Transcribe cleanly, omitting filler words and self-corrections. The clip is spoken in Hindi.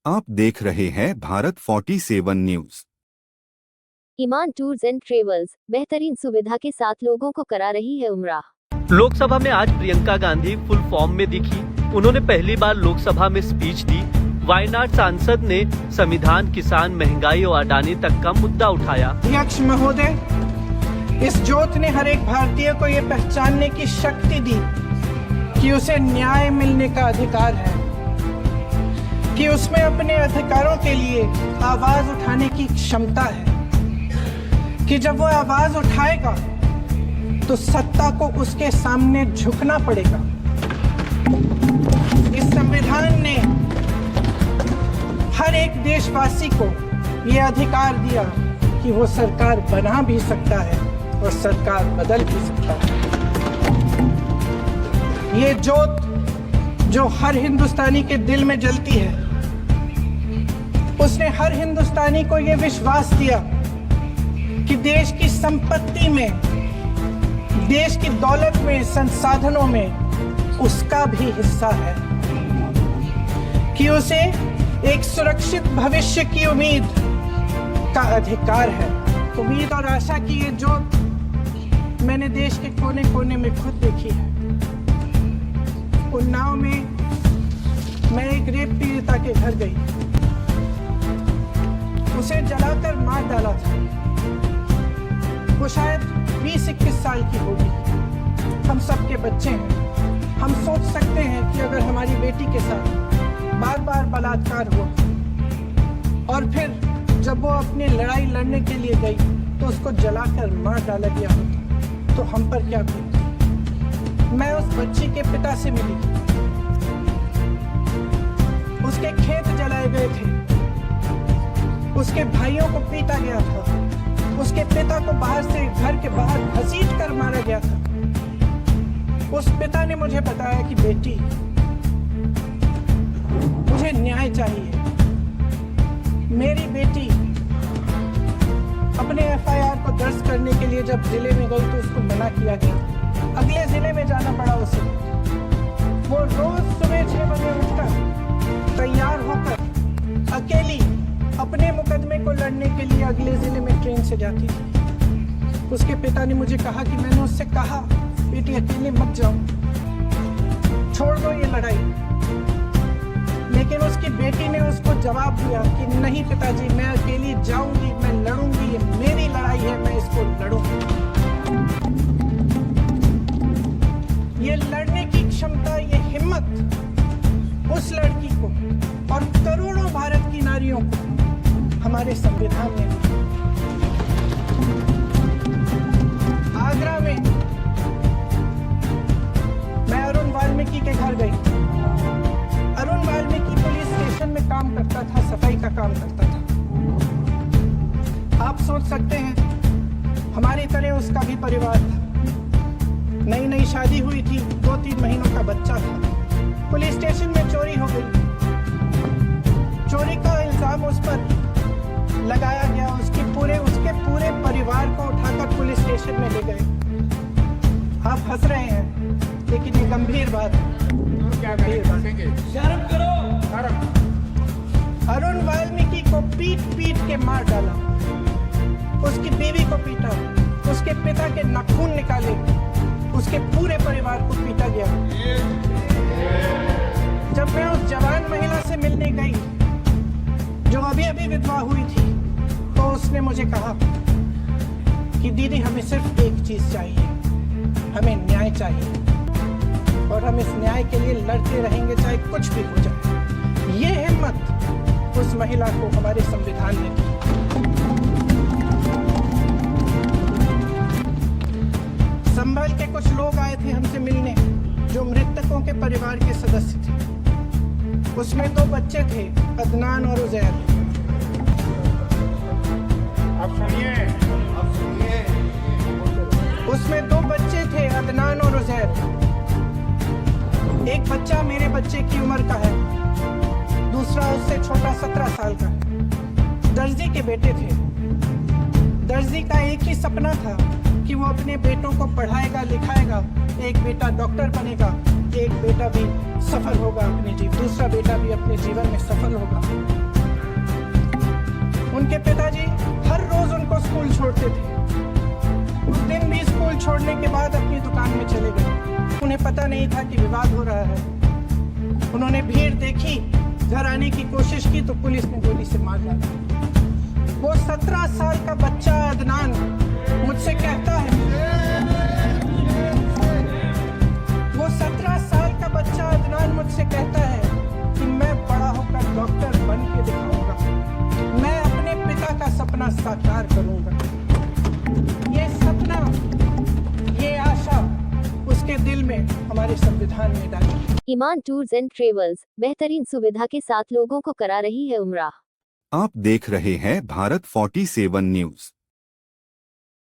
आप देख रहे हैं Bharat 47 news. Iman tours and travels बेहतरीन सुविधा के साथ लोगों को करा रही है उम्रा। लोकसभा में आज प्रियंका गांधी फुल फॉर्म में दिखी। उन्होंने पहली बार लोकसभा में स्पीच दी। वायनाड सांसद ने संविधान, किसान, महंगाई और अडानी तक का मुद्दा उठाया। अध्यक्ष महोदय, इस जोत ने हर एक भारतीय को ये पहचानने की शक्ति दी कि उसे न्याय मिलने का अधिकार है, कि उसमें अपने अधिकारों के लिए आवाज उठाने की क्षमता है, कि जब वो आवाज उठाएगा तो सत्ता को उसके सामने झुकना पड़ेगा। इस संविधान ने हर एक देशवासी को ये अधिकार दिया कि वो सरकार बना भी सकता है और सरकार बदल भी सकता है। ये जोत जो हर हिंदुस्तानी के दिल में जलती है, उसने हर हिंदुस्तानी को ये विश्वास दिया कि देश की संपत्ति में, देश की दौलत में, संसाधनों में उसका भी हिस्सा है, कि उसे एक सुरक्षित भविष्य की उम्मीद का अधिकार है। उम्मीद और आशा की ये जोत मैंने देश के कोने कोने में खुद देखी है। उन्नाव में मैं एक रेप पीड़िता के घर गई, उसे जलाकर मार डाला था। वो शायद 20-21 साल की होगी। हम सबके बच्चे हैं। हम सोच सकते हैं कि अगर हमारी बेटी के साथ बार बार बलात्कार हुआ और फिर जब वो अपनी लड़ाई लड़ने के लिए गई तो उसको जलाकर मार डाला गया होता तो हम पर क्या बीतती। मैं उस बच्ची के पिता से मिली। उसके खेत जलाए गए थे, उसके भाइयों को पीटा गया था, उसके पिता को बाहर से घर के बाहर घसीट कर मारा गया था। उस पिता ने मुझे बताया कि बेटी, मुझे न्याय चाहिए। मेरी बेटी अपने एफआईआर को दर्ज करने के लिए जब जिले में गई तो उसको मना किया गया। अगले जिले में जाना पड़ा उसे। वो रोज सुबह 6 बजे उठकर तैयार होकर अकेली अपने मुकदमे को लड़ने के लिए अगले जिले में ट्रेन से जाती थी। उसके पिता ने मुझे कहा कि मैंने उससे कहा, बेटी अकेले मत जाओ, छोड़ दो ये लड़ाई। लेकिन उसकी बेटी ने उसको जवाब दिया कि नहीं पिताजी, मैं अकेली जाऊंगी, मैं लड़ूंगी, ये मेरी लड़ाई है, मैं इसको लड़ूंगी। ये लड़ने की क्षमता, ये हिम्मत उस लड़की को और करोड़ों भारत की नारियों को हमारे संविधान ने दी। आगरा में मैं अरुण वाल्मीकि के घर गई। अरुण वाल्मीकि पुलिस स्टेशन में काम करता था, सफाई का काम करता था। आप सोच सकते हैं हमारी तरह उसका भी परिवार था। नई नई शादी हुई थी, 2-3 महीनों का बच्चा था। पुलिस स्टेशन में चोरी हो गई। चोरी का इल्जाम उस पर लगाया गया। उसके पूरे परिवार को उठाकर पुलिस स्टेशन में ले गए। आप हंस रहे हैं, लेकिन ये गंभीर बात है। शर्म करो। अरुण वाल्मीकि को पीट पीट के मार डाला, उसकी बीवी को पीटा, उसके पिता के नाखून निकाले, उसके पूरे परिवार को पीटा गया। जब मैं उस जवान महिला से मिलने गई जो अभी अभी विधवा हुई थी, तो उसने मुझे कहा कि दीदी, हमें सिर्फ एक चीज चाहिए, हमें न्याय चाहिए और हम इस न्याय के लिए लड़ते रहेंगे, चाहे कुछ भी हो जाए। ये हिम्मत उस महिला को हमारे संविधान ने दी। संभल के कुछ लोग आए थे हमसे मिलने जो मृतकों के परिवार के सदस्य थे। उसमें 2 बच्चे थे, अदनान और उजैर। आप सुनिए। उसमें 2 बच्चे थे, अदनान और उजैर। एक बच्चा मेरे बच्चे की उम्र का है, दूसरा उससे छोटा 17 साल का है। दर्जी के बेटे थे। दर्जी का एक ही सपना था कि वो अपने बेटों को पढ़ाएगा लिखाएगा, एक बेटा डॉक्टर बनेगा, एक बेटा भी सफल होगा दूसरा बेटा भी अपने जीवन में सफल होगा। उनके पिताजी हर रोज उनको स्कूल छोड़ते थे। उस दिन भी स्कूल छोड़ने के बाद अपनी दुकान में चले गए। उन्हें पता नहीं था कि विवाद हो रहा है। उन्होंने भीड़ देखी, घर आने की कोशिश की तो पुलिस ने गोली से मार डाला। वो 17 साल का बच्चा अदनान मुझसे कहता है, वो 17 साल का बच्चा अदनान मुझसे कहता है कि मैं बड़ा होकर डॉक्टर बन के दिखाऊंगा, मैं अपने पिता का सपना साकार करूंगा। ये सपना, ये आशा उसके दिल में हमारे संविधान में डाली। ईमान टूर्स एंड ट्रेवल्स बेहतरीन सुविधा के साथ लोगों को करा रही है उम्रा। आप देख रहे हैं भारत 47 न्यूज।